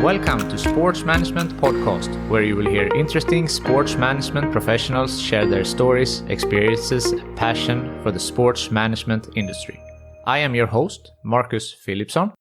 Welcome to Sports Management Podcast, where you will hear interesting sports management professionals share their stories, experiences, and passion for the sports management industry. I am your host, Marcus Philipsson.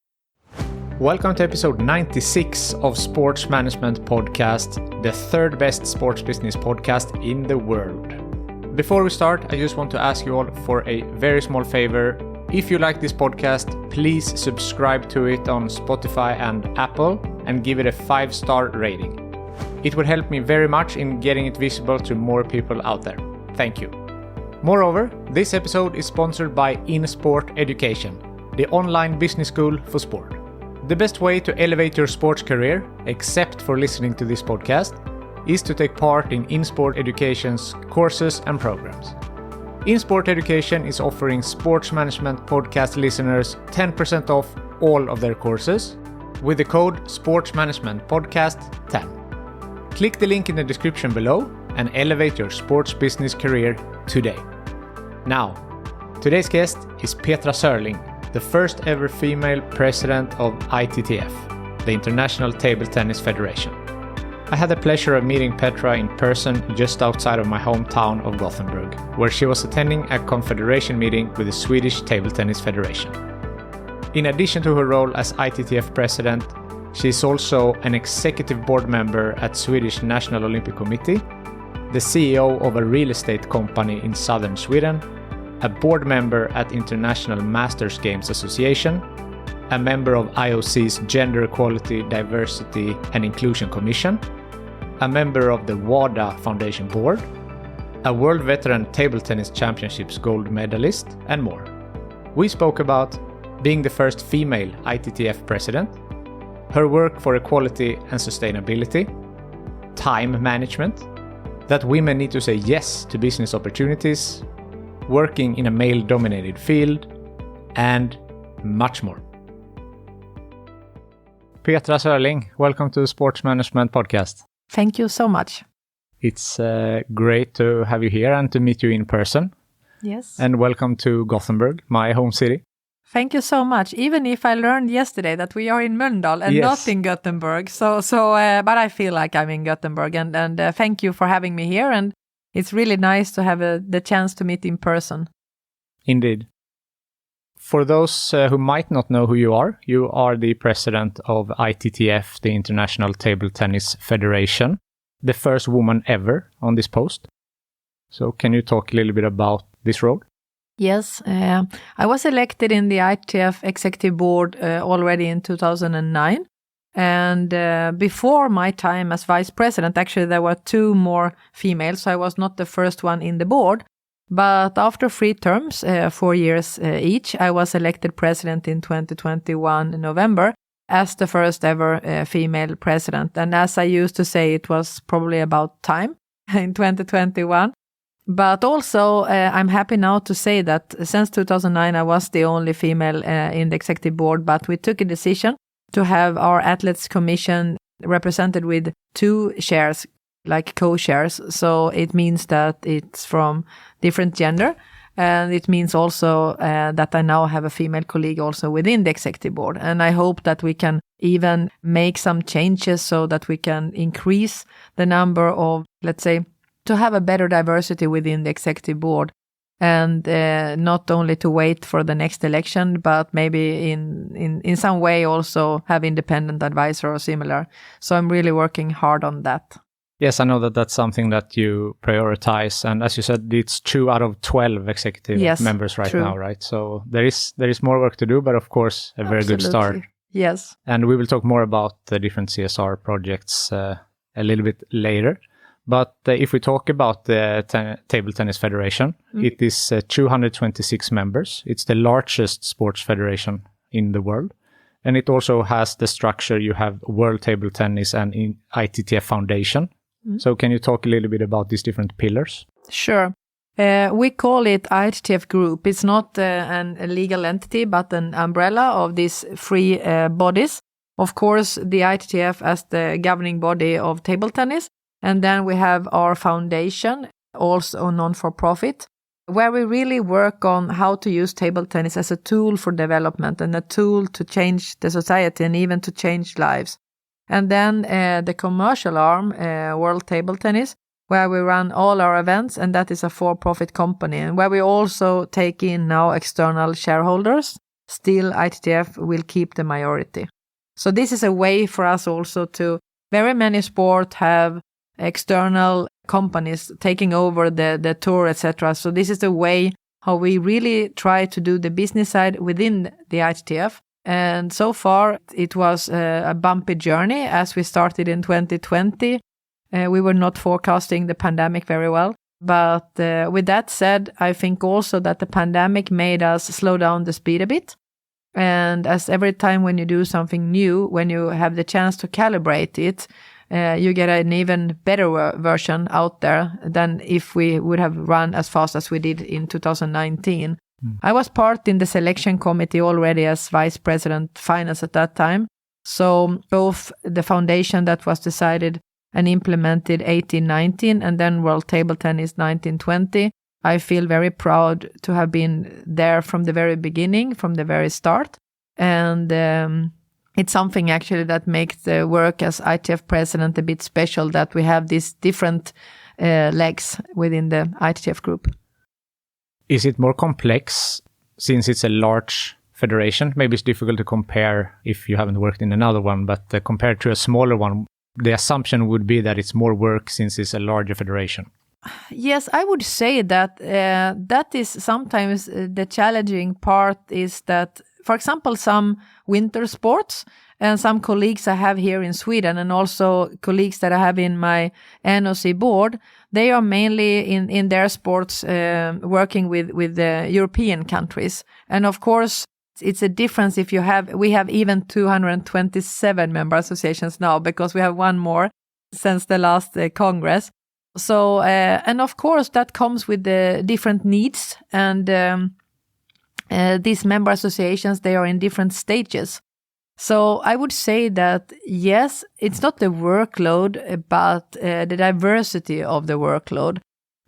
Welcome to episode 96 of Sports Management Podcast, the third best sports business podcast in the world. Before we start, I just want to ask you all for a very small favor. If you like this podcast, please subscribe to it on Spotify and Apple and give it a 5-star rating. It would help me very much in getting it visible to more people out there. Thank you. Moreover, this episode is sponsored by InSport Education, the online business school for sport. The best way to elevate your sports career, except for listening to this podcast, is to take part in InSport Education's courses and programs. InSport Education is offering sports management podcast listeners 10% off all of their courses with the code SportsManagementPodcast10. Click the link in the description below and elevate your sports business career today. Now, today's guest is Petra Sörling, the first ever female president of ITTF, the International Table Tennis Federation. I had the pleasure of meeting Petra in person just outside of my hometown of Gothenburg, where she was attending a confederation meeting with the Swedish Table Tennis Federation. In addition to her role as ITTF president, she is also an executive board member at Swedish National Olympic Committee, the CEO of a real estate company in southern Sweden, a board member at International Masters Games Association, a member of IOC's Gender Equality, Diversity and Inclusion Commission, a member of the WADA Foundation board, a World Veteran Table Tennis Championships gold medalist, and more. We spoke about being the first female ITTF president, her work for equality and sustainability, time management, that women need to say yes to business opportunities, working in a male-dominated field, and much more. Petra Sörling, welcome to the Sports Management Podcast. Thank you so much. It's great to have you here and to meet you in person. Yes. And welcome to Gothenburg, my home city. Thank you so much. Even if I learned yesterday that we are in Mölndal and not in Gothenburg. But I feel like I'm in Gothenburg and thank you for having me here. And it's really nice to have the chance to meet in person. Indeed. For those who might not know who you are the president of ITTF, the International Table Tennis Federation, the first woman ever on this post. So can you talk a little bit about this role? Yes, I was elected in the ITTF Executive Board already in 2009. And before my time as vice president, actually there were 2 more females, so I was not the first one in the board. But after 3 terms, 4 years each, I was elected president in 2021 in November as the first ever female president. And as I used to say, it was probably about time in 2021. But also, I'm happy now to say that since 2009, I was the only female in the executive board, but we took a decision to have our athletes commission represented with 2 chairs, like co-chairs. So it means that it's from different gender. And it means also that I now have a female colleague also within the executive board. And I hope that we can even make some changes so that we can increase the number of, let's say, to have a better diversity within the executive board. And not only to wait for the next election, but maybe in some way also have independent advisor or similar. So I'm really working hard on that. Yes, I know that that's something that you prioritize. And as you said, it's 2 out of 12 executive members right now, right? So there is more work to do, but of course, a very good start. Yes. And we will talk more about the different CSR projects a little bit later. But if we talk about the Table Tennis Federation, it is 226 members. It's the largest sports federation in the world. And it also has the structure. You have World Table Tennis and ITTF Foundation. So can you talk a little bit about these different pillars? Sure. We call it ITTF Group. It's not a legal entity, but an umbrella of these 3 bodies. Of course, the ITTF as the governing body of table tennis. And then we have our foundation, also non-for-profit, where we really work on how to use table tennis as a tool for development and a tool to change the society and even to change lives. And then the commercial arm, World Table Tennis, where we run all our events, and that is a for-profit company, and where we also take in now external shareholders. Still, ITTF will keep the majority. So this is a way for us also to, very many sport have external companies taking over the tour, etc. So this is the way how we really try to do the business side within the ITTF. And so far, it was a bumpy journey as we started in 2020. We were not forecasting the pandemic very well. But with that said, I think also that the pandemic made us slow down the speed a bit. And as every time when you do something new, when you have the chance to calibrate it, you get an even better version out there than if we would have run as fast as we did in 2019. I was part in the selection committee already as vice president finance at that time. So both the foundation that was decided and implemented 18-19 and then World Table Tennis 19-20. I feel very proud to have been there from the very beginning, from the very start. And it's something actually that makes the work as ITTF president a bit special, that we have these different legs within the ITTF group. Is it more complex since it's a large federation? Maybe it's difficult to compare if you haven't worked in another one, but compared to a smaller one, the assumption would be that it's more work since it's a larger federation. Yes, I would say that that is sometimes the challenging part is that, for example, some winter sports and some colleagues I have here in Sweden and also colleagues that I have in my NOC board, they are mainly in their sports working with the European countries. And of course, it's a difference if we have even 227 member associations now because we have one more since the last Congress. So, and of course, that comes with the different needs and these member associations, they are in different stages. So I would say that, yes, it's not the workload, but the diversity of the workload.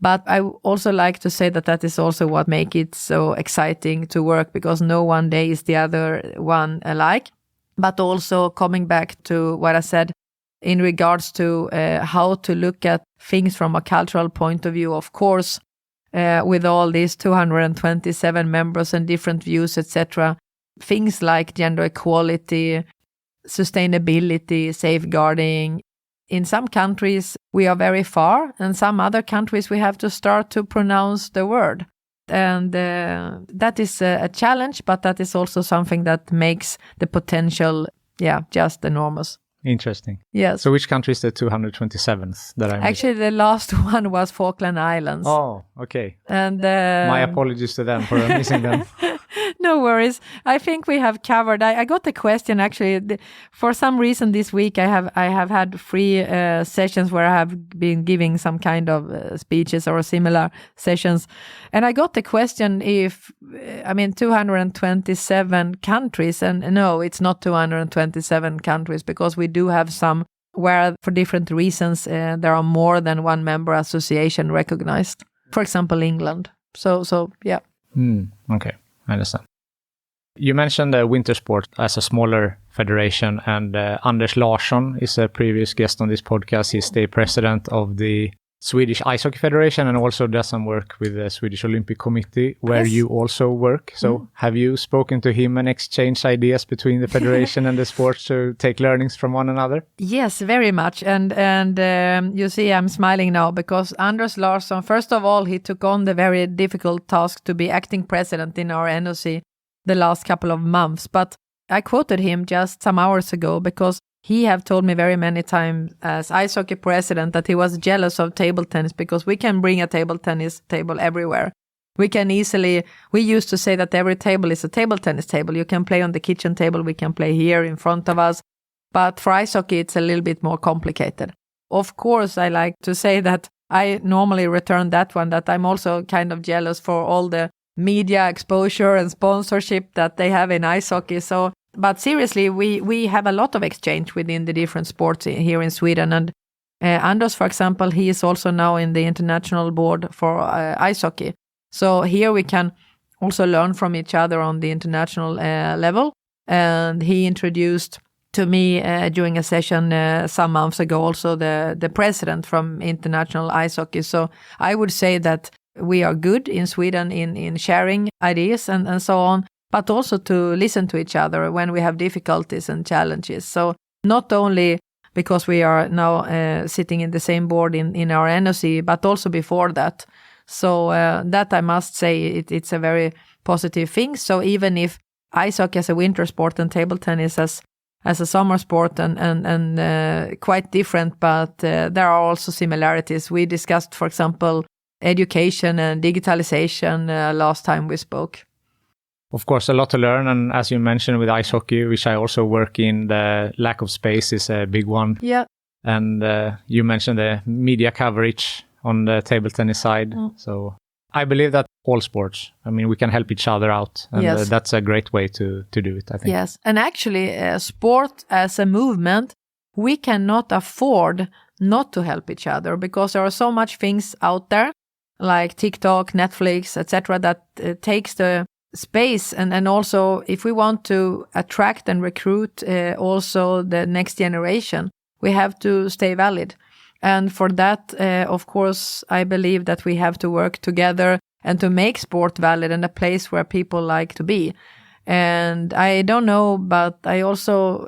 But I also like to say that that is also what makes it so exciting to work, because no one day is the other one alike. But also coming back to what I said in regards to how to look at things from a cultural point of view, of course, with all these 227 members and different views, etc., things like gender equality, sustainability, safeguarding. In some countries, we are very far, and some other countries, we have to start to pronounce the word. And that is a challenge, but that is also something that makes the potential, just enormous. Interesting. Yes. So which country is the 227th that I missed? Actually, the last one was Falkland Islands. Oh, okay. And my apologies to them for missing them. No worries. I think we have covered. I got the question actually. For some reason this week I have had 3 sessions where I have been giving some kind of speeches or similar sessions, and I got the question if 227 countries, and no, it's not 227 countries, because we do have some where for different reasons there are more than one member association recognized. For example, England. So yeah. Okay. I understand. You mentioned winter sport as a smaller federation, and Anders Larsson is a previous guest on this podcast. He's the president of the Swedish Ice Hockey Federation and also does some work with the Swedish Olympic Committee, where you also work. So have you spoken to him and exchanged ideas between the federation and the sports to take learnings from one another? Yes, very much. And you see, I'm smiling now because Anders Larsson, first of all, he took on the very difficult task to be acting president in our NOC the last couple of months. But I quoted him just some hours ago because he have told me very many times as ice hockey president that he was jealous of table tennis because we can bring a table tennis table everywhere. We used to say that every table is a table tennis table. You can play on the kitchen table, we can play here in front of us. But for ice hockey, it's a little bit more complicated. Of course, I like to say that I normally return that one, that I'm also kind of jealous for all the media exposure and sponsorship that they have in ice hockey. But seriously, we have a lot of exchange within the different sports here in Sweden. And Anders, for example, he is also now in the international board for ice hockey. So here we can also learn from each other on the international level. And he introduced to me during a session some months ago, also the president from International Ice Hockey. So I would say that we are good in Sweden in sharing ideas and so on, but also to listen to each other when we have difficulties and challenges. So not only because we are now sitting in the same board in our NOC, but also before that. So that I must say it's a very positive thing. So even if ice hockey as a winter sport and table tennis as a summer sport and quite different, but there are also similarities. We discussed, for example, education and digitalization last time we spoke. Of course, a lot to learn. And as you mentioned with ice hockey, which I also work in, the lack of space is a big one. Yeah. And you mentioned the media coverage on the table tennis side. So I believe that all sports, I mean, we can help each other out. And yes. That's a great way to do it, I think. Yes. And actually, sport as a movement, we cannot afford not to help each other because there are so much things out there like TikTok, Netflix, etc. that takes the space. And also, if we want to attract and recruit also the next generation, we have to stay valid. And for that, of course, I believe that we have to work together and to make sport valid and a place where people like to be. And I don't know, but I also,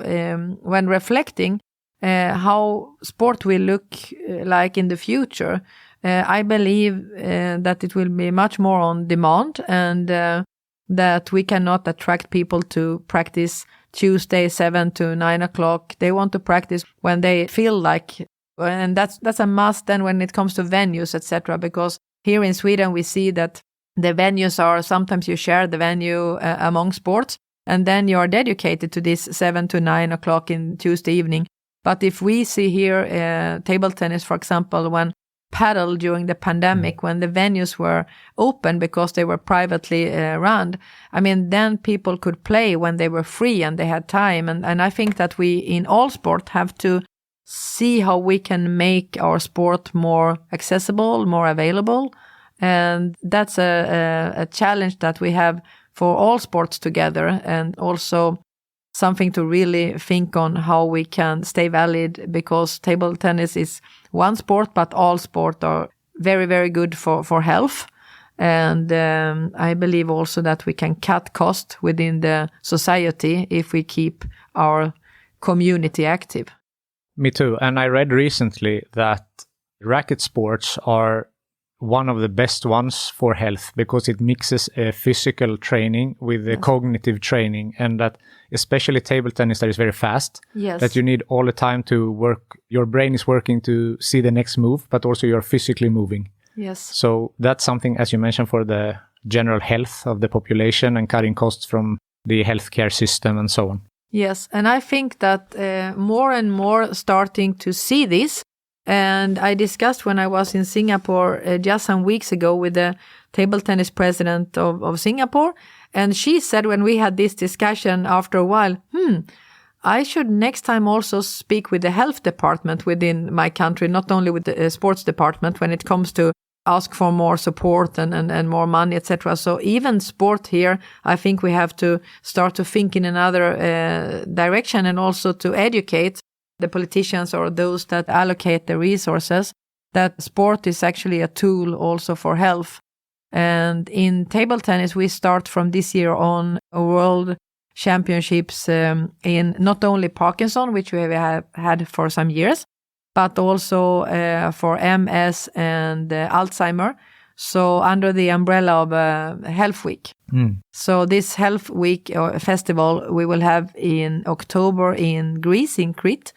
when reflecting how sport will look like in the future, I believe that it will be much more on demand and that we cannot attract people to practice Tuesday 7 to 9 o'clock. They want to practice when they feel like, and that's a must then when it comes to venues, etc. Because here in Sweden we see that the venues are, sometimes you share the venue among sports, and then you are dedicated to this 7 to 9 o'clock in Tuesday evening. But if we see here table tennis, for example, when paddle during the pandemic, when the venues were open because they were privately run, I mean, then people could play when they were free and they had time. And I think that we in all sport have to see how we can make our sport more accessible, more available. And that's a challenge that we have for all sports together, and also something to really think on how we can stay valid, because table tennis is one sport, but all sports are very, very good for health. And I believe also that we can cut costs within the society if we keep our community active. Me too. And I read recently that racket sports are one of the best ones for health because it mixes physical training with the cognitive training, and that especially table tennis that is very fast, that you need all the time to work. Your brain is working to see the next move, but also you're physically moving. Yes. So that's something, as you mentioned, for the general health of the population and cutting costs from the healthcare system and so on. Yes, and I think that more and more starting to see this. And I discussed when I was in Singapore just some weeks ago with the table tennis president of Singapore. And she said when we had this discussion after a while, I should next time also speak with the health department within my country, not only with the sports department when it comes to ask for more support and more money, etc. So even sport here, I think we have to start to think in another direction, and also to educate the politicians or those that allocate the resources that sport is actually a tool also for health. And in table tennis, we start from this year on a world championships in not only Parkinson, which we have had for some years, but also for MS and Alzheimer. So under the umbrella of Health Week. So this Health Week festival we will have in October in Greece, in Crete.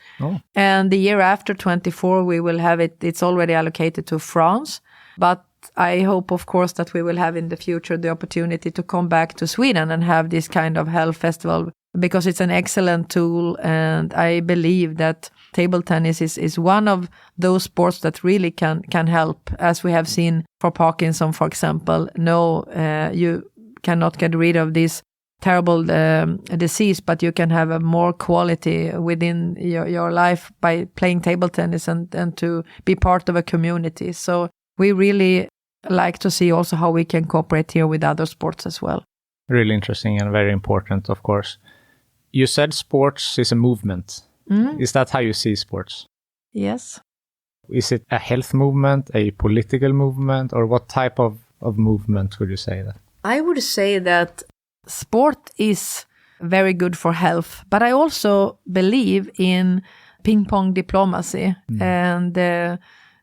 And the year after, 24, we will have it. It's already allocated to France. But I hope, of course, that we will have in the future the opportunity to come back to Sweden and have this kind of health festival, because it's an excellent tool. And I believe that table tennis is one of those sports that really can help, as we have seen for Parkinson, for example. No, you cannot get rid of this terrible disease, but you can have a more quality within your life by playing table tennis and to be part of a community. So we really like to see also how we can cooperate here with other sports as well. Really interesting and very important, of course. You said sports is a movement. Is that how you see sports? Yes. Is it a health movement, a political movement, or what type of movement would you say that? I would say that sport is very good for health, but I also believe in ping pong diplomacy and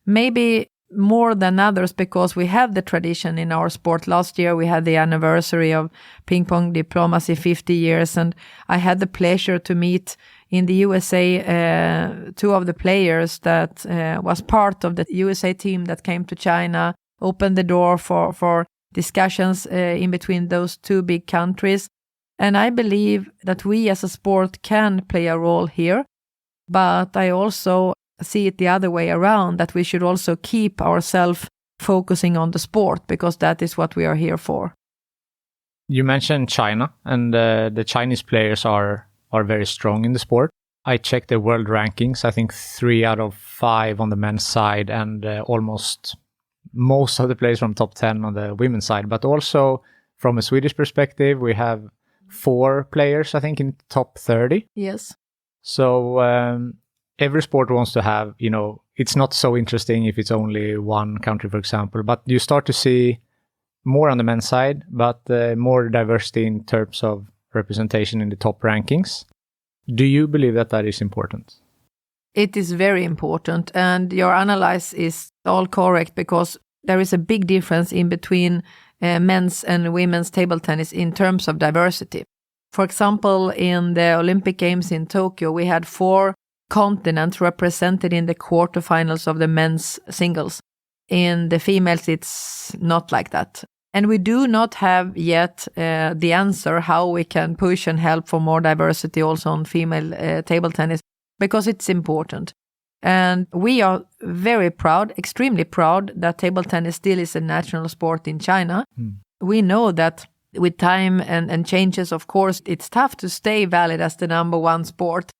maybe more than others because we have the tradition in our sport. Last year we had the anniversary of ping pong diplomacy 50 years, and I had the pleasure to meet in the USA 2 of the players that was part of the USA team that came to China, opened the door for discussions in between those 2 big countries. And I believe that we as a sport can play a role here, but I also see it the other way around, that we should also keep ourselves focusing on the sport because that is what we are here for. You mentioned China, and the Chinese players are very strong in the sport. I checked the world rankings. I think 3 out of 5 on the men's side, and almost most of the players from top 10 on the women's side. But also from a Swedish perspective, we have 4 players, I think, in top 30. Yes. So every sport wants to have, it's not so interesting if it's only one country, for example, but you start to see more on the men's side, but more diversity in terms of representation in the top rankings. Do you believe that that is important? It is very important, and your analysis is all correct because there is a big difference in between men's and women's table tennis in terms of diversity. For example, in the Olympic Games in Tokyo, we had 4 continents represented in the quarterfinals of the men's singles. In the females, it's not like that. And we do not have yet the answer how we can push and help for more diversity also on female table tennis, because it's important. And we are very proud, extremely proud, that table tennis still is a national sport in China. We know that with time and changes, of course, it's tough to stay valid as the number 1 sport.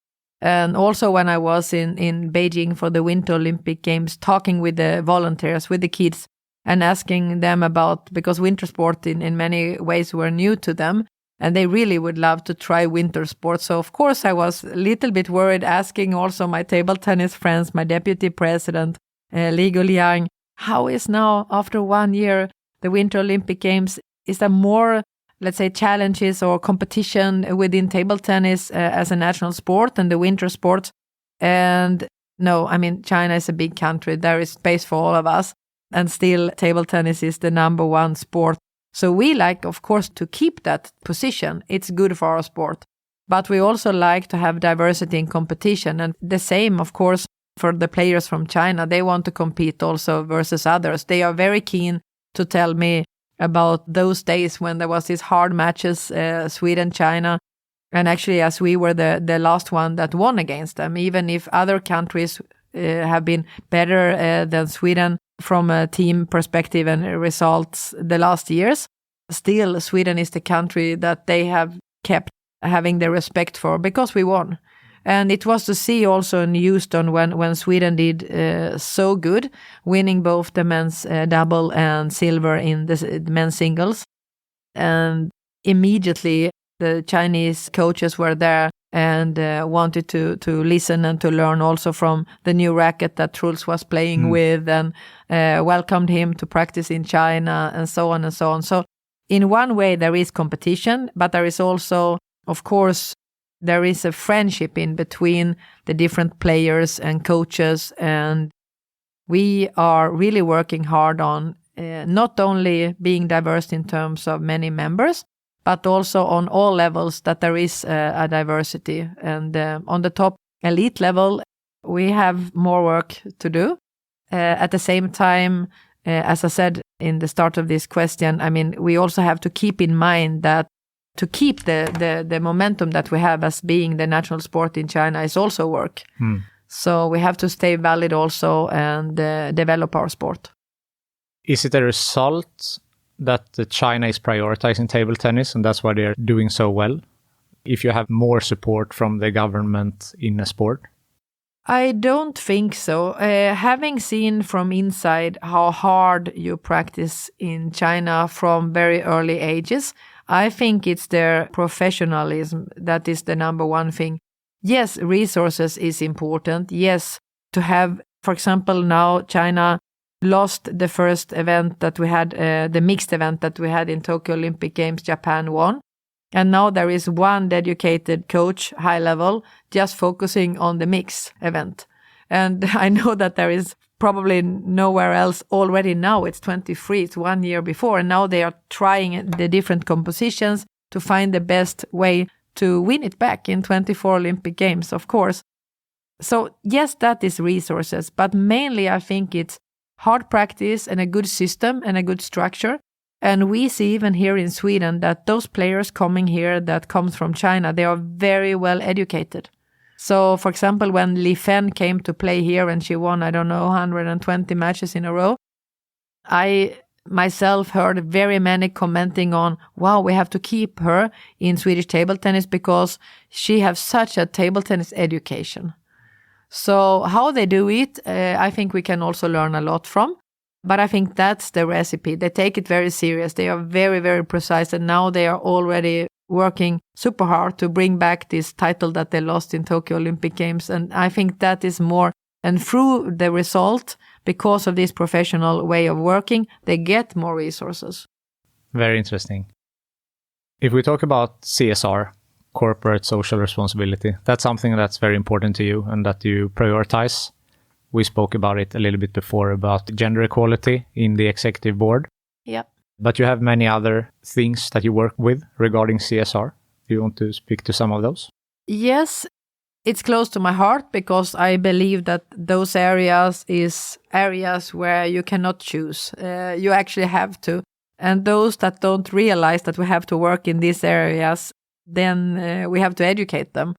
And also when I was in Beijing for the Winter Olympic Games, talking with the volunteers, with the kids, and asking them about, because winter sport in many ways were new to them, and they really would love to try winter sports. So of course I was a little bit worried, asking also my table tennis friends, my deputy president, Li Guoliang, how is now, after 1 year, the Winter Olympic Games, is there more, let's say, challenges or competition within table tennis as a national sport and the winter sports? And no, I mean, China is a big country. There is space for all of us. And still, table tennis is the number 1 sport. So we like, of course, to keep that position. It's good for our sport. But we also like to have diversity in competition. And the same, of course, for the players from China. They want to compete also versus others. They are very keen to tell me about those days when there was these hard matches, Sweden, China. And actually, as we were the last one that won against them, even if other countries have been better than Sweden from a team perspective and results the last years, still Sweden is the country that they have kept having the respect for because we won. And it was to see also in Houston when Sweden did so good, winning both the men's double and silver in the men's singles. And immediately the Chinese coaches were there and wanted to listen and to learn also from the new racket that Truls was playing with, and welcomed him to practice in China, and so on and so on. So in one way there is competition, but there is also, of course, there is a friendship in between the different players and coaches, and we are really working hard on not only being diverse in terms of many members, but also on all levels that there is a diversity. And on the top elite level, we have more work to do. At the same time, as I said in the start of this question, I mean, we also have to keep in mind that to keep the momentum that we have as being the national sport in China is also work. So we have to stay valid also and develop our sport. Is it a result that China is prioritizing table tennis and that's why they're doing so well? If you have more support from the government in a sport? I don't think so. Having seen from inside how hard you practice in China from very early ages, I think it's their professionalism that is the number one thing. Yes, resources is important. Yes, to have, for example, now China lost the first event that we had, the mixed event that we had in Tokyo Olympic Games, Japan won. And now there is one dedicated coach, high level, just focusing on the mixed event. And I know that there is probably nowhere else already now. It's 23, it's 1 year before. And now they are trying the different compositions to find the best way to win it back in 24 Olympic Games, of course. So yes, that is resources, but mainly I think it's hard practice and a good system and a good structure. And we see even here in Sweden that those players coming here that comes from China, they are very well educated. So, for example, when Li Fen came to play here and she won, 120 matches in a row, I myself heard very many commenting on, wow, we have to keep her in Swedish table tennis because she has such a table tennis education. So how they do it, I think we can also learn a lot from. But I think that's the recipe. They take it very serious. They are very, very precise. And now they are already working super hard to bring back this title that they lost in Tokyo Olympic Games. And I think that is more, and through the result, because of this professional way of working, they get more resources. Very interesting. If we talk about CSR, corporate social responsibility, that's something that's very important to you and that you prioritize. We spoke about it a little bit before about gender equality in the executive board. Yeah. But you have many other things that you work with regarding CSR. Do you want to speak to some of those? Yes, it's close to my heart because I believe that those areas is areas where you cannot choose. You actually have to. And those that don't realize that we have to work in these areas, then we have to educate them.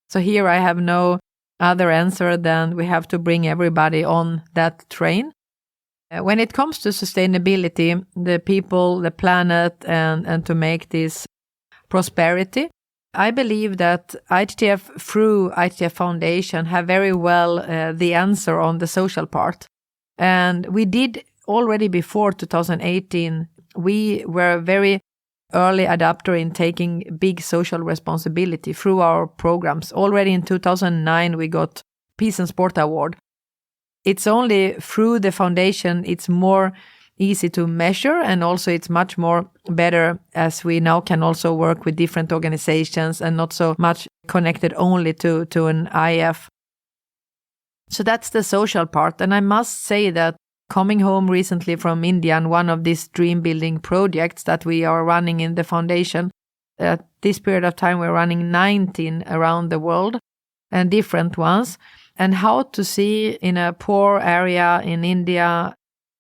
So here I have no other answer than we have to bring everybody on that train. When it comes to sustainability, the people, the planet, and to make this prosperity, I believe that ITTF, through ITTF Foundation, have very well the answer on the social part. And we did already before 2018, we were a very early adopter in taking big social responsibility through our programs. Already in 2009, we got Peace and Sport Award. It's only through the foundation it's more easy to measure, and also it's much more better as we now can also work with different organizations and not so much connected only to an IF. So that's the social part. And I must say that coming home recently from India and one of these dream building projects that we are running in the foundation, at this period of time we're running 19 around the world and different ones, and how to see in a poor area in India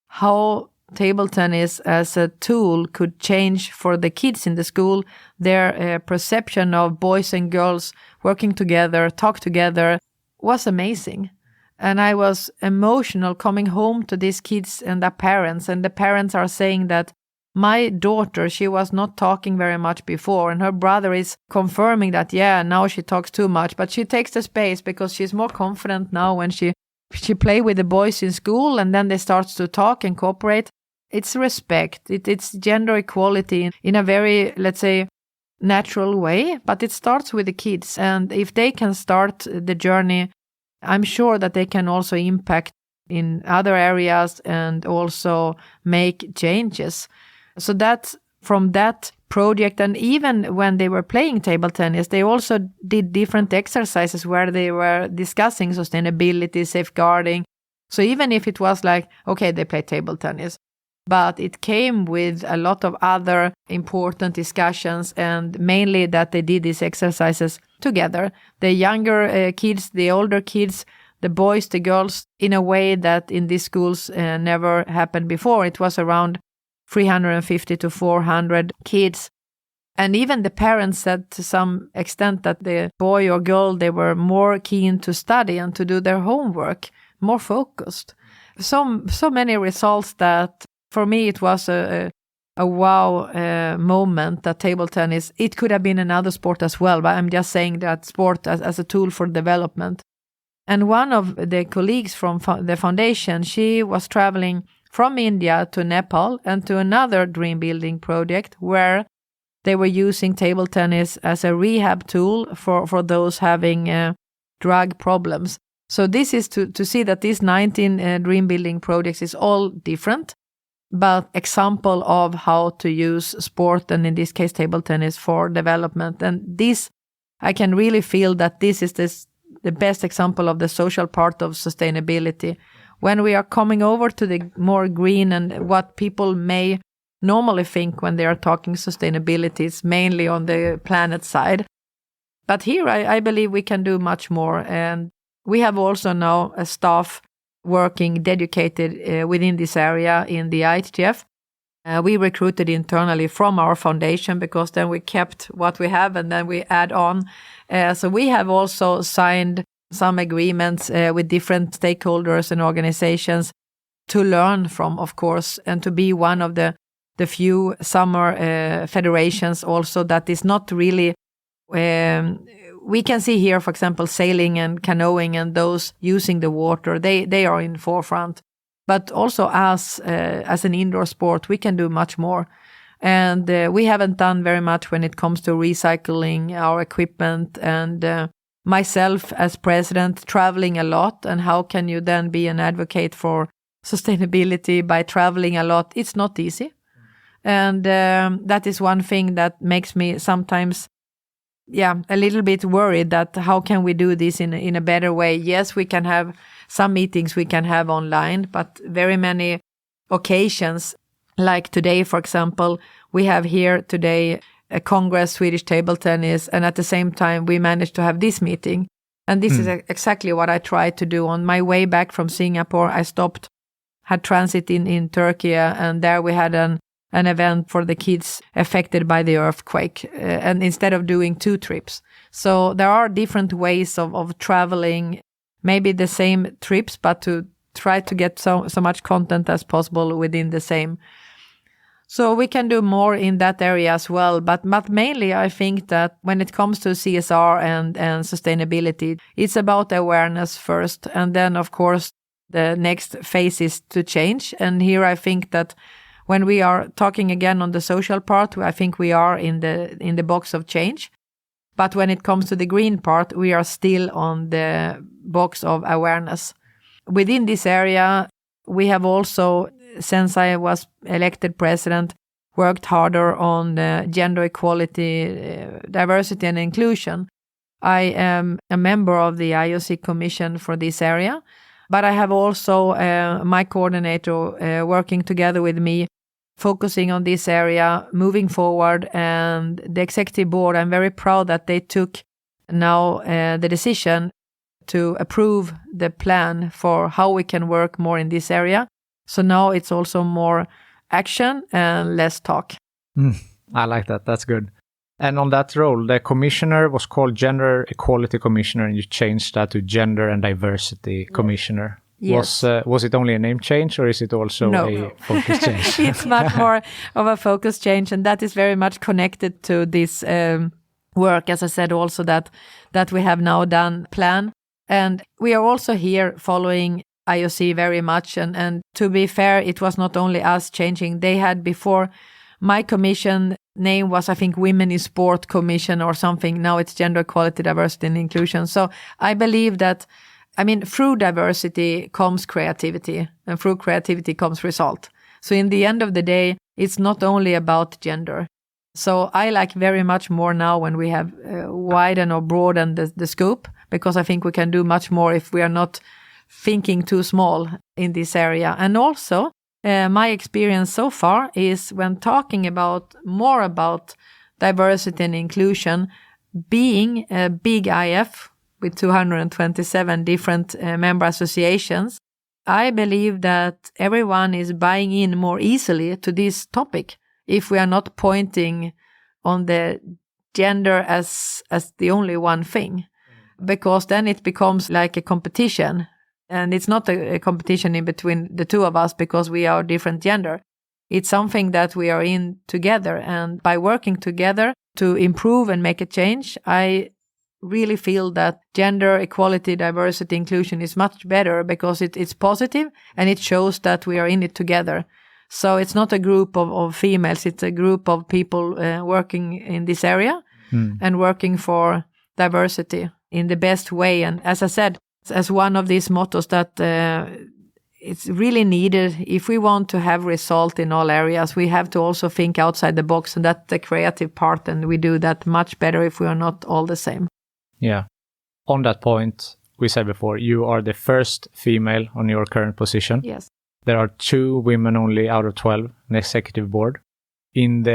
how table tennis as a tool could change for the kids in the school their perception of boys and girls working together, talk together, was amazing. And I was emotional coming home to these kids and their parents. And the parents are saying that my daughter, she was not talking very much before. And her brother is confirming that, yeah, now she talks too much. But she takes the space because she's more confident now when she play with the boys in school. And then they start to talk and cooperate. It's respect. It's gender equality in a very, let's say, natural way. But it starts with the kids. And if they can start the journey, I'm sure that they can also impact in other areas and also make changes. So that's from that project. And even when they were playing table tennis, they also did different exercises where they were discussing sustainability, safeguarding. So even if it was like, okay, they play table tennis, but it came with a lot of other important discussions, and mainly that they did these exercises together. The younger kids, the older kids, the boys, the girls, in a way that in these schools never happened before. It was around 350 to 400 kids. And even the parents said to some extent that the boy or girl, they were more keen to study and to do their homework, more focused. So many results that for me it was a wow moment that table tennis, it could have been another sport as well, but I'm just saying that sport as a tool for development. And one of the colleagues from the foundation, she was traveling from India to Nepal and to another dream building project where they were using table tennis as a rehab tool for those having drug problems. So this is to see that these 19 dream building projects is all different, but example of how to use sport, and in this case table tennis, for development. And this, I can really feel that this is the best example of the social part of sustainability. When we are coming over to the more green and what people may normally think when they are talking sustainability, is mainly on the planet side. But here I believe we can do much more. And we have also now a staff working dedicated within this area in the ITTF. We recruited internally from our foundation, because then we kept what we have and then we add on. So we have also signed some agreements with different stakeholders and organizations to learn from, of course, and to be one of the few summer federations also that is not really... we can see here, for example, sailing and canoeing and those using the water, they are in forefront. But also as an indoor sport, we can do much more. And we haven't done very much when it comes to recycling our equipment. And myself as president, traveling a lot. And how can you then be an advocate for sustainability by traveling a lot? It's not easy. And that is one thing that makes me sometimes a little bit worried that how can we do this in a better way? Yes, we can have some meetings we can have online, but very many occasions, like today, for example, we have here today a Congress, Swedish table tennis, and at the same time we managed to have this meeting. And this is exactly what I tried to do. On my way back from Singapore, I stopped, had transit in Turkey, and there we had an event for the kids affected by the earthquake, and instead of doing 2 trips. So there are different ways of traveling, maybe the same trips, but to try to get so much content as possible within the same. So we can do more in that area as well. But mainly I think that when it comes to CSR and sustainability, it's about awareness first. And then, of course, the next phase is to change. And here I think that when we are talking again on the social part, I think we are in the box of change. But when it comes to the green part, we are still on the box of awareness. Within this area, we have also, since I was elected president, worked harder on gender equality, diversity and inclusion. I am a member of the IOC Commission for this area, but I have also my coordinator working together with me, focusing on this area, moving forward. And the executive board, I'm very proud that they took now the decision to approve the plan for how we can work more in this area. So now it's also more action and less talk. I like that. That's good. And on that role, the commissioner was called Gender Equality Commissioner, and you changed that to Gender and Diversity Commissioner. Yes. Was it only a name change, or is it also a focus change? It's much more of a focus change, and that is very much connected to this work, as I said, also that we have now done plan. And we are also here following IOC very much. And to be fair, it was not only us changing. They had before, my commission name was, I think, Women in Sport Commission or something. Now it's Gender Equality, Diversity and Inclusion. So I believe that, through diversity comes creativity, and through creativity comes result. So in the end of the day, it's not only about gender. So I like very much more now when we have widened or broadened the scope, because I think we can do much more if we are not thinking too small in this area. And also, my experience so far is when talking more about diversity and inclusion, being a big IF with 227 different member associations, I believe that everyone is buying in more easily to this topic if we are not pointing on the gender as the only one thing, because then it becomes like a competition. And it's not a competition in between the two of us because we are different gender. It's something that we are in together. And by working together to improve and make a change, I really feel that gender equality, diversity, inclusion is much better because it's positive and it shows that we are in it together. So it's not a group of females, it's a group of people working in this area and working for diversity in the best way. And as I said, as one of these mottos that it's really needed, if we want to have result in all areas, we have to also think outside the box, and that's the creative part, and we do that much better if we are not all the same. Yeah. On that point, we said before, you are the first female on your current position. Yes. There are 2 women only out of 12 in the executive board. In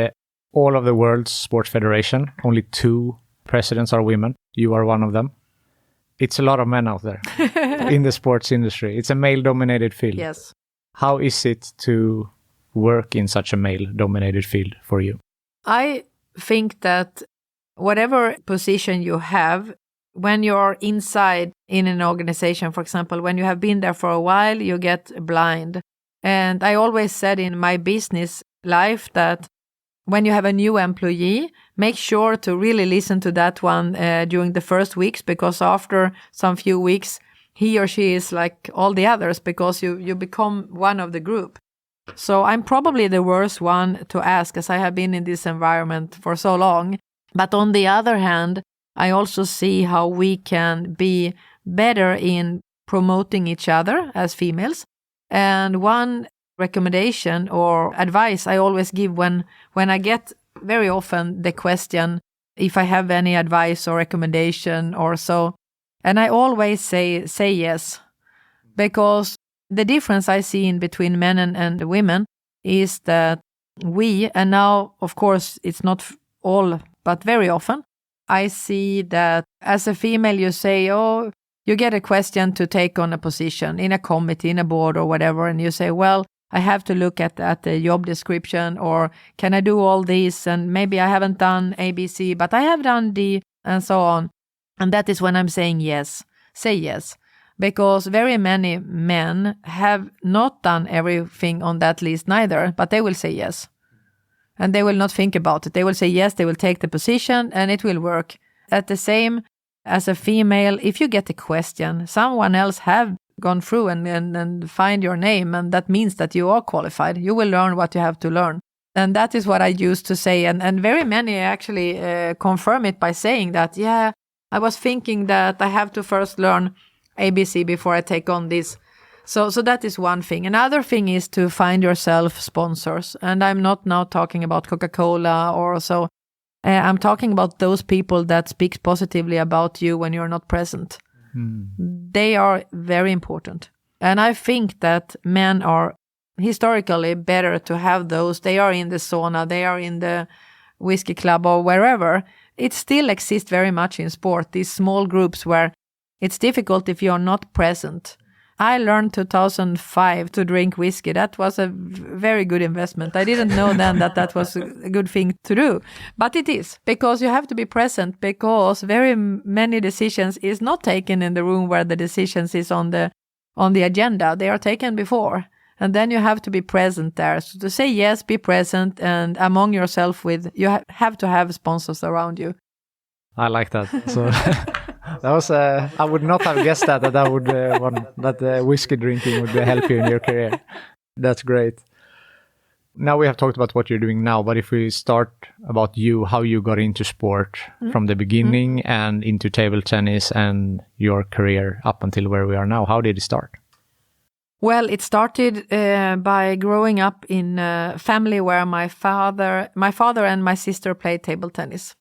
all of the world's sports federation, only 2 presidents are women. You are one of them. It's a lot of men out there in the sports industry. It's a male-dominated field. Yes. How is it to work in such a male-dominated field for you? I think that whatever position you have, when you're inside in an organization, for example, when you have been there for a while, you get blind. And I always said in my business life that when you have a new employee, make sure to really listen to that one during the first weeks, because after some few weeks, he or she is like all the others, because you become one of the group. So I'm probably the worst one to ask, as I have been in this environment for so long. But on the other hand, I also see how we can be better in promoting each other as females. And one recommendation or advice I always give when I get very often the question if I have any advice or recommendation or so, and I always say yes, because the difference I see in between men and women is that we, and now of course it's not all, but very often I see that as a female you say, oh, you get a question to take on a position in a committee, in a board or whatever, and you say, well, I have to look at the job description, or can I do all these? And maybe I haven't done ABC, but I have done D, and so on. And that is when I'm saying yes. Say yes. Because very many men have not done everything on that list neither, but they will say yes. And they will not think about it. They will say yes, they will take the position, and it will work. At the same, as a female, if you get a question, someone else have gone through and find your name, and that means that you are qualified. You will learn what you have to learn. And that is what I used to say. And very many actually confirm it by saying that, yeah, I was thinking that I have to first learn ABC before I take on this. So that is one thing. Another thing is to find yourself sponsors. And I'm not now talking about Coca-Cola or so. I'm talking about those people that speak positively about you when you're not present. They are very important. And I think that men are historically better to have those. They are in the sauna, they are in the whiskey club or wherever. It still exists very much in sport, these small groups where it's difficult if you're not present. I learned 2005 to drink whiskey. That was a very good investment. I didn't know then that was a good thing to do. But it is, because you have to be present, because very many decisions is not taken in the room where the decisions is on the agenda. They are taken before. And then you have to be present there. So to say yes, be present, and among yourself you have to have sponsors around you. I like that. So that was I would not have guessed that would that whiskey drinking would help you in your career. That's great. Now we have talked about what you're doing now, but if we start about you, how you got into sport from the beginning and into table tennis and your career up until where we are now, how did it start? Well, it started by growing up in a family where my father and my sister played table tennis.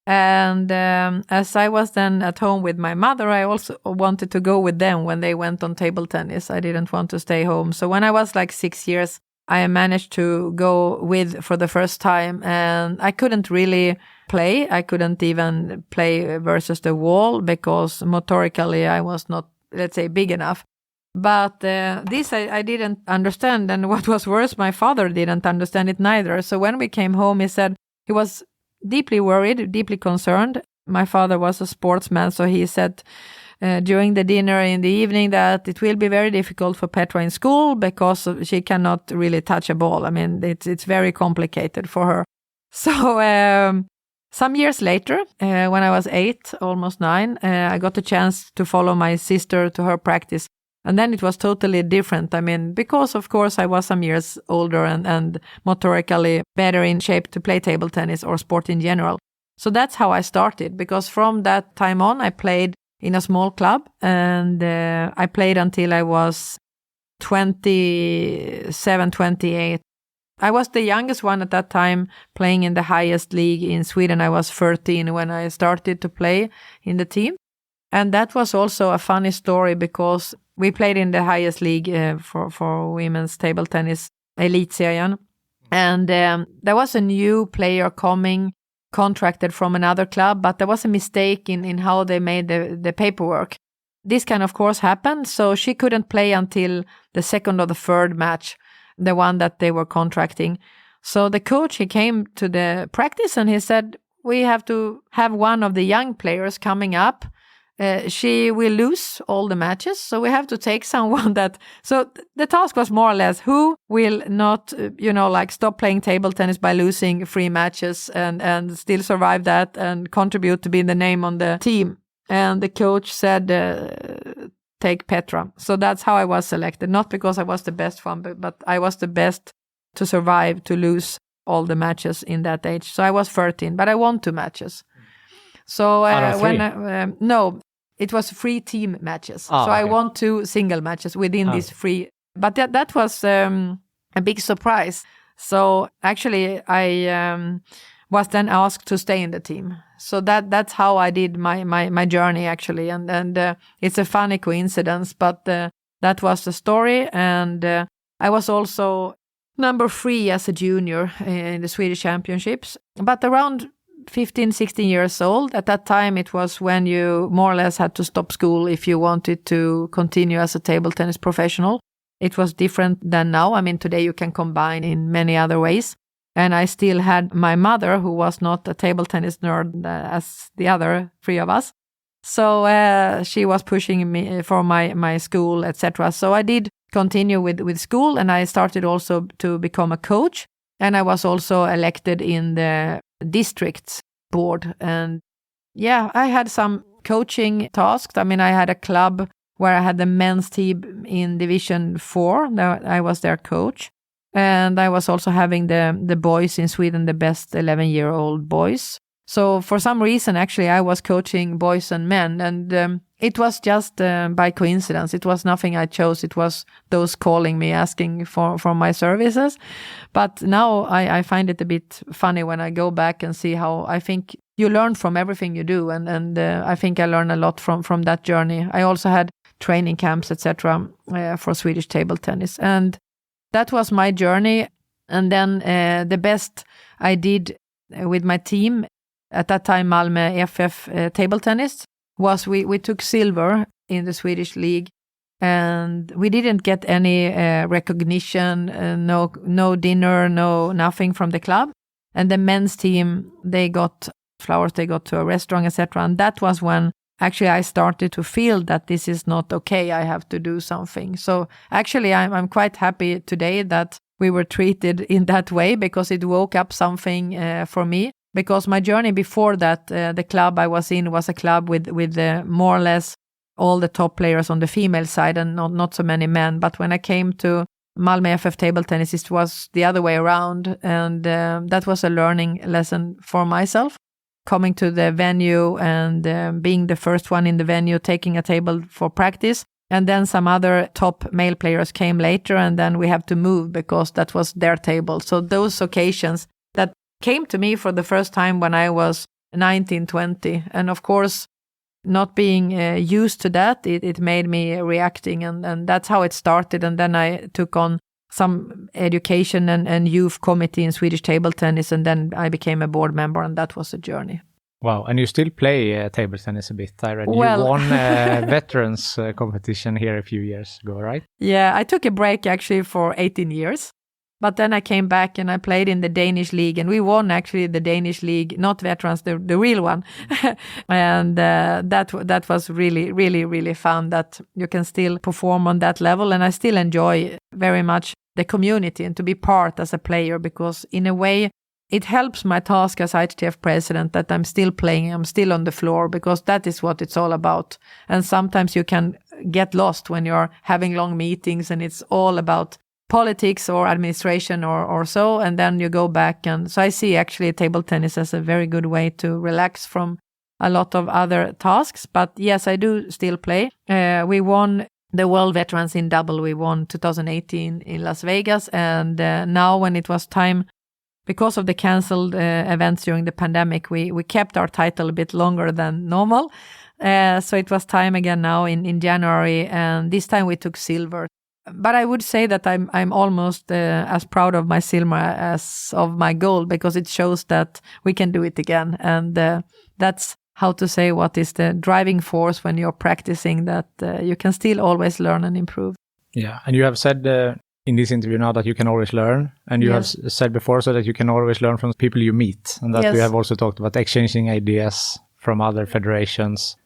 And as I was then at home with my mother, I also wanted to go with them when they went on table tennis. I didn't want to stay home. So when I was like 6 years, I managed to go with for the first time. And I couldn't really play. I couldn't even play versus the wall because motorically I was not, let's say, big enough. But this I didn't understand. And what was worse, my father didn't understand it neither. So when we came home, he said he was deeply worried, deeply concerned. My father was a sportsman, so he said during the dinner in the evening that it will be very difficult for Petra in school because she cannot really touch a ball. I mean, it's very complicated for her. So some years later, when I was 8, almost 9, I got a chance to follow my sister to her practice. And then it was totally different. I mean, because of course I was some years older and motorically better in shape to play table tennis or sport in general. So that's how I started, because from that time on, I played in a small club, and I played until I was 27, 28. I was the youngest one at that time playing in the highest league in Sweden. I was 13 when I started to play in the team. And that was also a funny story, because we played in the highest league for women's table tennis, Elitserien. And there was a new player coming, contracted from another club, but there was a mistake in how they made the paperwork. This can, of course, happen. So she couldn't play until the second or the third match, the one that they were contracting. So the coach, he came to the practice and he said, we have to have one of the young players coming up. She will lose all the matches, so we have to take someone that... So the task was more or less, who will not, stop playing table tennis by losing 3 matches and still survive that and contribute to be the name on the team. And the coach said, take Petra. So that's how I was selected. Not because I was the best one, but I was the best to survive, to lose all the matches in that age. So I was 13, but I won 2 matches. So no, it was 3 team matches. So I won 2 single matches within these 3. But that was a big surprise. So actually, I was then asked to stay in the team. So that's how I did my journey, actually. And it's a funny coincidence, but that was the story. And I was also number 3 as a junior in the Swedish Championships. But around 15, 16 years old, at that time, it was when you more or less had to stop school if you wanted to continue as a table tennis professional. It was different than now. I mean, today you can combine in many other ways. And I still had my mother, who was not a table tennis nerd as the other 3 of us. So she was pushing me for my school, etc. So I did continue with school, and I started also to become a coach. And I was also elected in the district board. And yeah, I had some coaching tasks. I mean, I had a club where I had the men's team in Division 4. I was their coach. And I was also having the boys in Sweden, the best 11-year-old boys. So for some reason, actually, I was coaching boys and men. And it was just by coincidence. It was nothing I chose. It was those calling me, asking for my services. But now I find it a bit funny when I go back and see how I think you learn from everything you do. And I think I learned a lot from that journey. I also had training camps, etc. For Swedish table tennis. And that was my journey. And then the best I did with my team, at that time Malmö FF table tennis, was we took silver in the Swedish league. And we didn't get any recognition, no dinner, nothing from the club. And the men's team, they got flowers, they got to a restaurant, etc. And that was when actually I started to feel that this is not okay, I have to do something. So actually I'm quite happy today that we were treated in that way, because it woke up something for me. Because my journey before that, the club I was in was a club with more or less all the top players on the female side and not so many men. But when I came to Malmö FF table tennis, it was the other way around. And that was a learning lesson for myself. Coming to the venue and being the first one in the venue, taking a table for practice. And then some other top male players came later, and then we have to move because that was their table. So those occasions that came to me for the first time when I was 19, 20. And of course, not being used to that, it made me reacting. And that's how it started. And then I took on some education and youth committee in Swedish table tennis, and then I became a board member, and that was a journey. Wow, and you still play table tennis a bit, I read. Well, you won veterans competition here a few years ago, right? Yeah, I took a break actually for 18 years. But then I came back and I played in the Danish league, and we won actually the Danish league, not veterans, the real one. And that was really, really, really fun that you can still perform on that level. And I still enjoy very much the community and to be part as a player, because in a way it helps my task as ITTF president that I'm still playing, I'm still on the floor, because that is what it's all about. And sometimes you can get lost when you're having long meetings and it's all about politics or administration or so, and then you go back. And so I see actually table tennis as a very good way to relax from a lot of other tasks. But yes, I do still play. We won the World Veterans in double. We won 2018 in Las Vegas. And now when it was time, because of the cancelled events during the pandemic, we kept our title a bit longer than normal. So it was time again now in January, and this time we took silver. But I would say that I'm almost as proud of my silver as of my gold, because it shows that we can do it again. And that's how to say what is the driving force when you're practicing, that you can still always learn and improve. Yeah, and you have said in this interview now that you can always learn, and you have said before so that you can always learn from people you meet, and that we have also talked about exchanging ideas from other federations.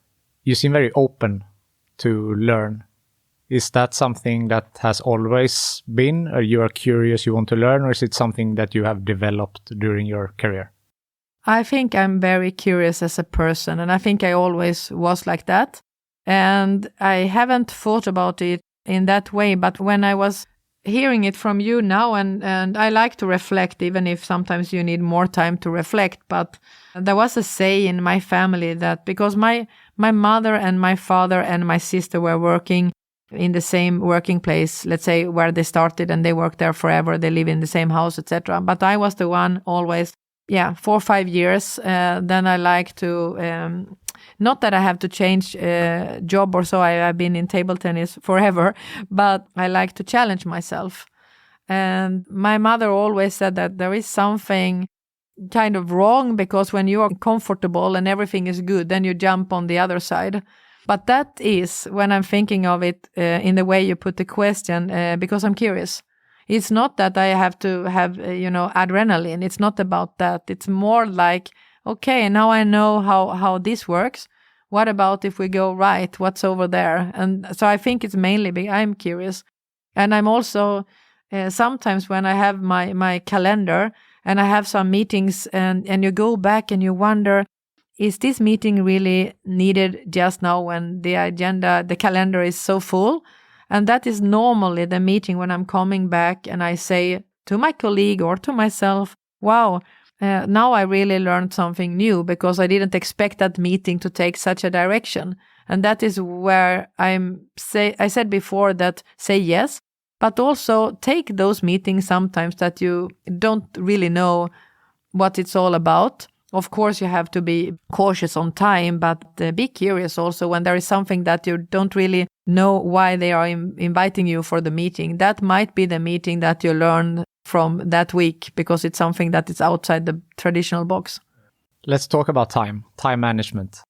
You seem very open to learn. Is that something that has always been, or you are curious, you want to learn, or is it something that you have developed during your career? I think I'm very curious as a person, and I think I always was like that. And I haven't thought about it in that way, but when I was hearing it from you now, and I like to reflect, even if sometimes you need more time to reflect, but there was a say in my family that because my mother and my father and my sister were working in the same working place, let's say where they started, and they worked there forever, they live in the same house, etc. But I was the one always, 4 or 5 years, then I like to, not that I have to change job or so, I've been in table tennis forever, but I like to challenge myself. And my mother always said that there is something kind of wrong, because when you are comfortable and everything is good, then you jump on the other side. But that is, when I'm thinking of it in the way you put the question, because I'm curious. It's not that I have to have, adrenaline. It's not about that. It's more like, okay, now I know how this works. What about if we go right? What's over there? And so I think it's mainly I'm curious. And I'm also, sometimes when I have my calendar and I have some meetings and you go back and you wonder, is this meeting really needed just now when the calendar is so full? And that is normally the meeting when I'm coming back and I say to my colleague or to myself, wow, now I really learned something new, because I didn't expect that meeting to take such a direction. And that is where I said before that say yes, but also take those meetings sometimes that you don't really know what it's all about. Of course, you have to be cautious on time, but be curious also when there is something that you don't really know why they are inviting you for the meeting. That might be the meeting that you learn from that week, because it's something that is outside the traditional box. Let's talk about time management.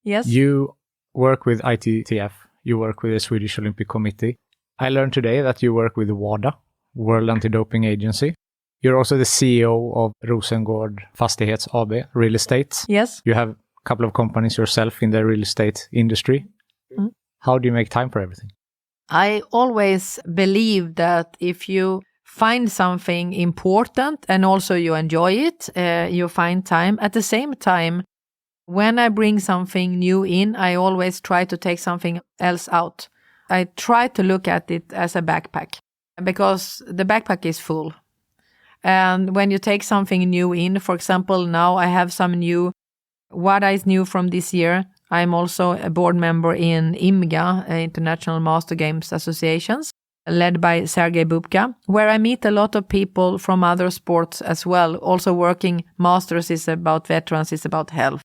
Yes. You work with ITTF, you work with the Swedish Olympic Committee. I learned today that you work with WADA, World Anti-Doping Agency. You're also the CEO of Rosengård Fastighets AB, real estate. Yes. You have a couple of companies yourself in the real estate industry. Mm. How do you make time for everything? I always believe that if you find something important and also you enjoy it, you find time. At the same time, when I bring something new in, I always try to take something else out. I try to look at it as a backpack, because the backpack is full. And when you take something new in, for example, now I have some new, WADA is new from this year. I'm also a board member in IMGA, International Master Games Associations, led by Sergei Bubka, where I meet a lot of people from other sports as well. Also working masters is about veterans, is about health.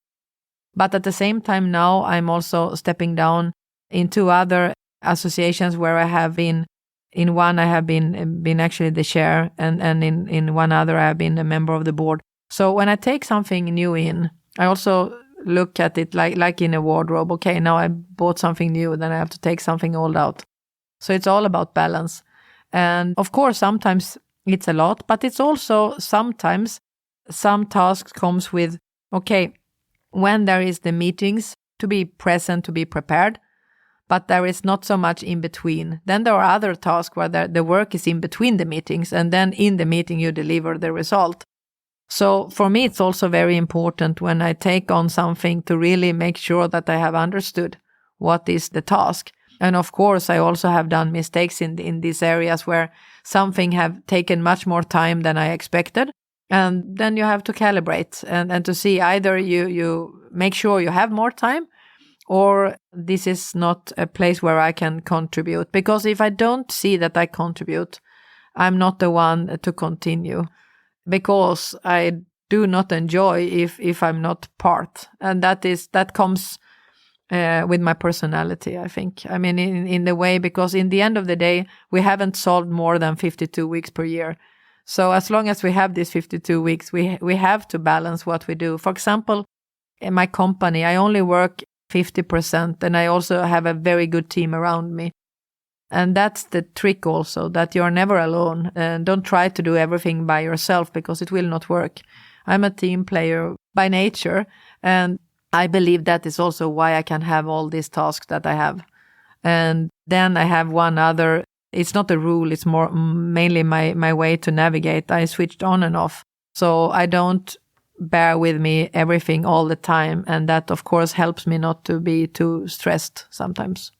But at the same time now, I'm also stepping down into other associations where I have been. In one, I have been actually the chair, and in one other, I have been a member of the board. So when I take something new in, I also look at it like in a wardrobe. Okay, now I bought something new, then I have to take something old out. So it's all about balance. And of course, sometimes it's a lot, but it's also sometimes some tasks comes with, okay, when there is the meetings, to be present, to be prepared. But there is not so much in between. Then there are other tasks where the work is in between the meetings, and then in the meeting you deliver the result. So for me, it's also very important when I take on something to really make sure that I have understood what is the task. And of course, I also have done mistakes in these areas where something have taken much more time than I expected. And then you have to calibrate and to see either you make sure you have more time, or this is not a place where I can contribute. Because if I don't see that I contribute, I'm not the one to continue, because I do not enjoy if I'm not part. And that comes with my personality, I think. I mean, in the way, because in the end of the day, we haven't solved more than 52 weeks per year. So as long as we have these 52 weeks, we have to balance what we do. For example, in my company, I only work 50%, and I also have a very good team around me. And that's the trick also, that you're never alone. And don't try to do everything by yourself, because it will not work. I'm a team player by nature, and I believe that is also why I can have all these tasks that I have. And then I have one other, it's not a rule, it's more mainly my way to navigate. I switched on and off. So I don't bear with me everything all the time. And that, of course, helps me not to be too stressed sometimes.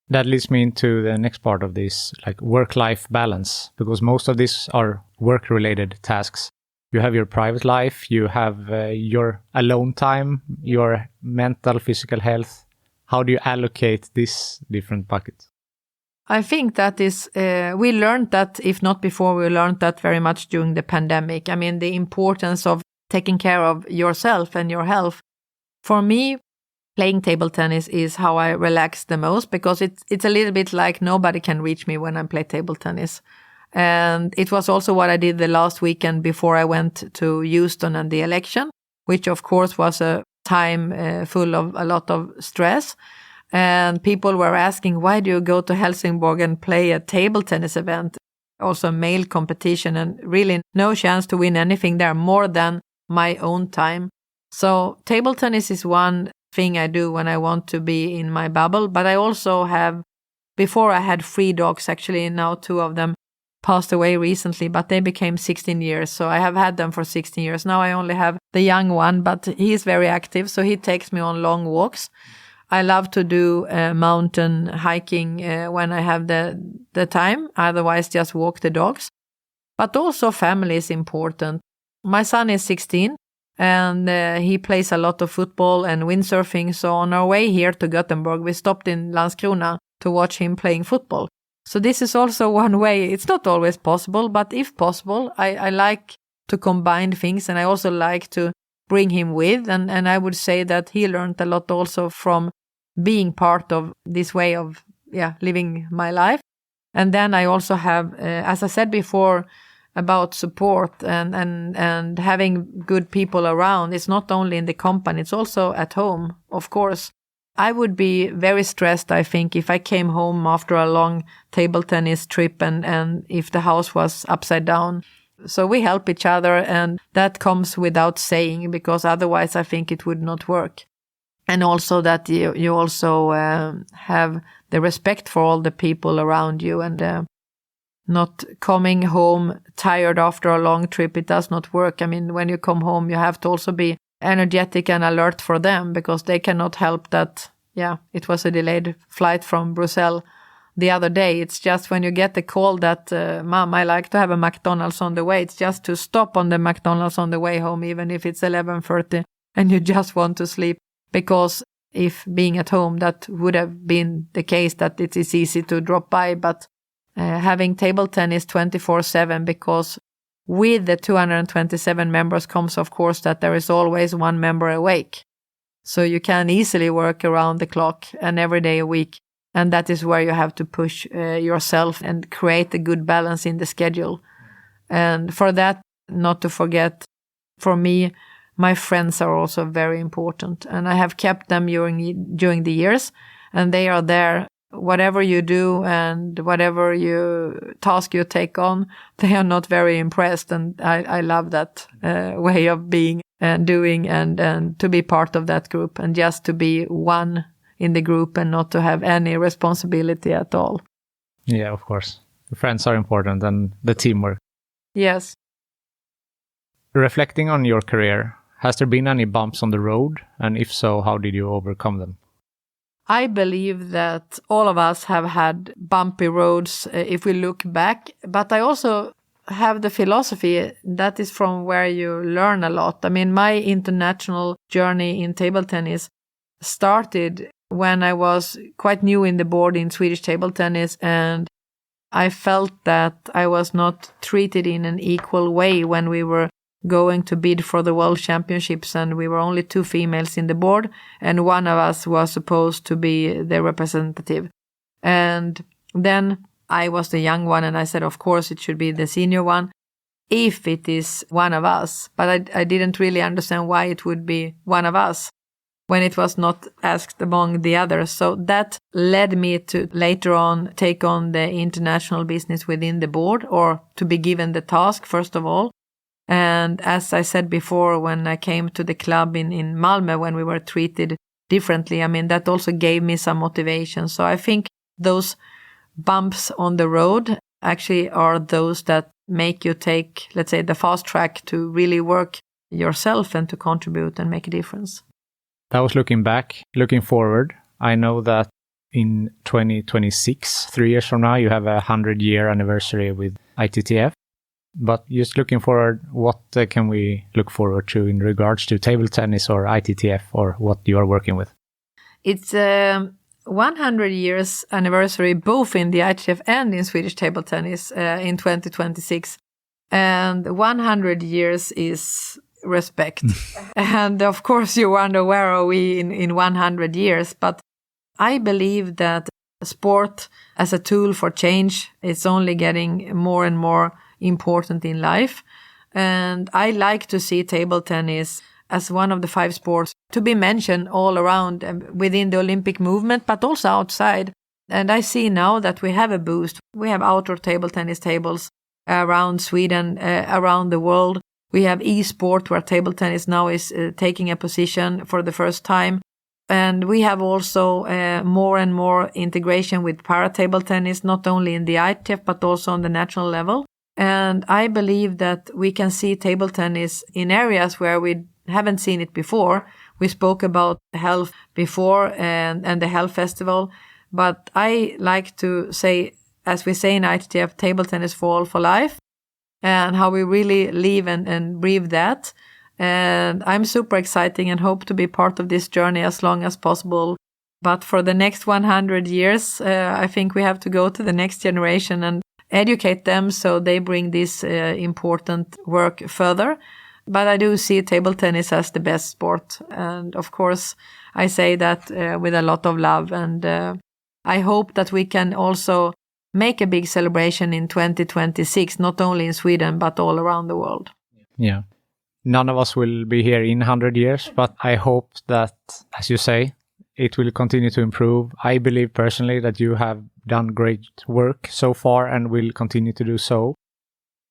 That leads me into the next part of this, like work-life balance, because most of these are work-related tasks. You have your private life, you have your alone time, your mental, physical health. How do you allocate these different buckets? I think that is, we learned that, if not before, we learned that very much during the pandemic. I mean, the importance of taking care of yourself and your health. For me, playing table tennis is how I relax the most, because it's a little bit like nobody can reach me when I play table tennis. And it was also what I did the last weekend before I went to Houston and the election, which of course was a time full of a lot of stress. And people were asking, why do you go to Helsingborg and play a table tennis event, also a male competition, and really no chance to win anything there more than my own time. So table tennis is one thing I do when I want to be in my bubble. But I also have, before I had 3 dogs, actually now 2 of them passed away recently, but they became 16 years. So I have had them for 16 years. Now I only have the young one, but he is very active. So he takes me on long walks. I love to do mountain hiking when I have the time. Otherwise, just walk the dogs. But also family is important. My son is 16 and he plays a lot of football and windsurfing. So on our way here to Gothenburg, we stopped in Landskrona to watch him playing football. So this is also one way. It's not always possible, but if possible, I like to combine things, and I also like to bring him with. And I would say that he learned a lot also from being part of this way of living my life. And then I also have, as I said before, about support and having good people around. It's not only in the company, it's also at home, of course. I would be very stressed, I think, if I came home after a long table tennis trip and if the house was upside down. So we help each other, and that comes without saying, because otherwise I think it would not work. And also that you also have the respect for all the people around you, and not coming home tired after a long trip. It does not work. I mean, when you come home, you have to also be energetic and alert for them, because they cannot help that. It was a delayed flight from Brussels the other day. It's just when you get the call that, Mom, I like to have a McDonald's on the way. It's just to stop on the McDonald's on the way home, even if it's 11:30 and you just want to sleep. Because if being at home, that would have been the case, that it is easy to drop by. But having table tennis 24/7, because with the 227 members comes, of course, that there is always one member awake. So you can easily work around the clock and every day a week. And that is where you have to push yourself and create a good balance in the schedule. And for that, not to forget, for me, my friends are also very important. And I have kept them during the years. And they are there. Whatever you do and whatever task you take on, they are not very impressed. And I love that way of being and doing and to be part of that group, and just to be one in the group and not to have any responsibility at all. Yeah, of course. The friends are important, and the teamwork. Yes. Reflecting on your career, has there been any bumps on the road? And if so, how did you overcome them? I believe that all of us have had bumpy roads if we look back, but I also have the philosophy that is from where you learn a lot. I mean, my international journey in table tennis started when I was quite new in the board in Swedish table tennis, and I felt that I was not treated in an equal way when we were going to bid for the World Championships, and we were only 2 females in the board, and one of us was supposed to be the representative. And then I was the young one, and I said, of course, it should be the senior one, if it is one of us. But I didn't really understand why it would be one of us when it was not asked among the others. So that led me to later on take on the international business within the board, or to be given the task, first of all. And as I said before, when I came to the club in Malmö, when we were treated differently, I mean, that also gave me some motivation. So I think those bumps on the road actually are those that make you take, let's say, the fast track to really work yourself and to contribute and make a difference. That was looking back. Looking forward, I know that in 2026, 3 years from now, you have a 100-year anniversary with ITTF. But just looking forward, what can we look forward to in regards to table tennis or ITTF, or what you are working with? It's 100 years anniversary both in the ITTF and in Swedish table tennis in 2026. And 100 years is respect. And of course you wonder, where are we in 100 years? But I believe that sport as a tool for change is only getting more and more important in life. And I like to see table tennis as one of the 5 sports to be mentioned all around within the Olympic movement, but also outside. And I see now that we have a boost. We have outdoor table tennis tables around Sweden, around the world. We have e-sport, where table tennis now is taking a position for the first time. And we have also more and more integration with para-table tennis, not only in the ITTF, but also on the national level. And I believe that we can see table tennis in areas where we haven't seen it before. We spoke about health before and the health festival. But I like to say, as we say in ITTF, table tennis for all for life, and how we really live and breathe that. And I'm super excited and hope to be part of this journey as long as possible. But for the next 100 years, I think we have to go to the next generation and educate them so they bring this important work further. But I do see table tennis as the best sport. And of course, I say that with a lot of love. And I hope that we can also make a big celebration in 2026, not only in Sweden, but all around the world. Yeah. None of us will be here in 100 years, but I hope that, as you say, it will continue to improve. I believe personally that you have done great work so far and will continue to do so.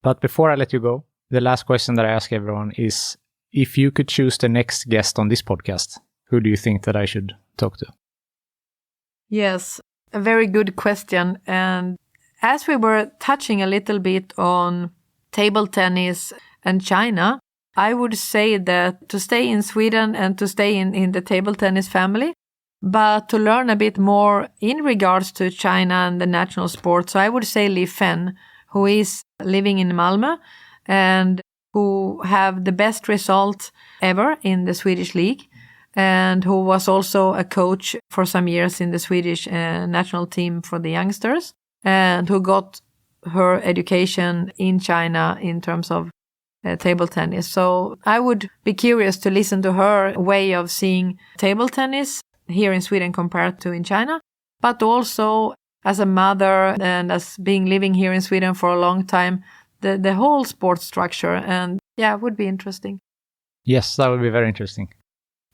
But before I let you go, the last question that I ask everyone is, if you could choose the next guest on this podcast, who do you think that I should talk to? Yes, a very good question. And as we were touching a little bit on table tennis and China, I would say that to stay in Sweden and to stay in the table tennis family, but to learn a bit more in regards to China and the national sport. So I would say Li Fen, who is living in Malmö and who have the best result ever in the Swedish league, and who was also a coach for some years in the Swedish national team for the youngsters, and who got her education in China in terms of table tennis. So I would be curious to listen to her way of seeing table tennis here in Sweden compared to in China, but also as a mother and as living here in Sweden for a long time, the whole sports structure. And yeah, it would be interesting. Yes, that would be very interesting.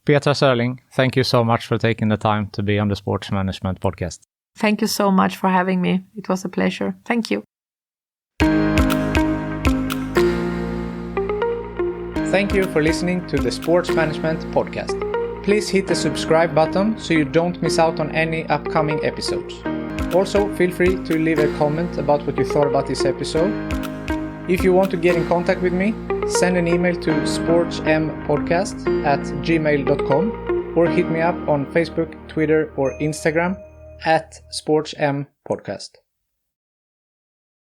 Petra Sörling, thank you so much for taking the time to be on the Sports Management Podcast. Thank you so much for having me. It was a pleasure. Thank you. Thank you for listening to the Sports Management Podcast. Please hit the subscribe button so you don't miss out on any upcoming episodes. Also, feel free to leave a comment about what you thought about this episode. If you want to get in contact with me, send an email to sportsmpodcast@gmail.com. or hit me up on Facebook, Twitter, or Instagram @SportsMPodcast.